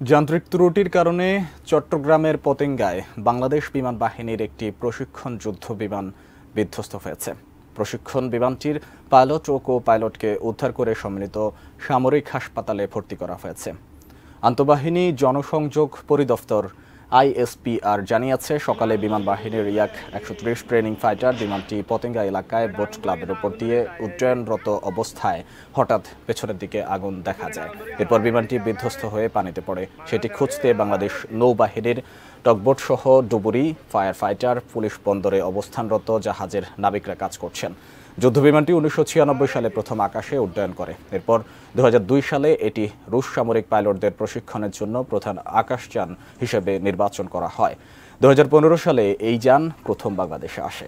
যান্ত্রিক ত্রুটির কারণে চট্টগ্রামের পতেঙ্গায় বাংলাদেশ বিমান বাহিনীর একটি প্রশিক্ষণ যুদ্ধ বিমান বিধ্বস্ত হয়েছে। প্রশিক্ষণ বিমানটির পাইলট ও কো পাইলটকে উদ্ধার করে সম্মিলিত সামরিক হাসপাতালে ভর্তি করা হয়েছে। আন্তঃবাহিনী জনসংযোগ পরিদপ্তর আইএসপিআর জানিয়েছে, সকালে বিমান বাহিনীর ইয়াক ১৩০ ট্রেনিং ফাইটার বিমানটি পতেঙ্গা এলাকায় বোট ক্লাবের উপর দিয়ে উড্ডয়নরত অবস্থায় হঠাৎ পেছনের দিকে আগুন দেখা যায়। এরপর বিমানটি বিধ্বস্ত হয়ে পানিতে পড়ে। সেটি খুঁজতে বাংলাদেশ নৌবাহিনীর টগবোট সহ ডুবুরি, ফায়ার ফাইটার, পুলিশ বন্দরে অবস্থানরত জাহাজের নাবিকরা কাজ করছেন। যুদ্ধবিমানটি ১৯৯৬ সালে প্রথম আকাশে উড্ডয়ন করে। এরপর ২০০২ সালে এটি রুশ সামরিক পাইলটদের প্রশিক্ষণের জন্য প্রধান আকাশযান হিসেবে নির্বাচন করা হয়। ২০১৫ সালে এই যান প্রথম বাংলাদেশে আসে।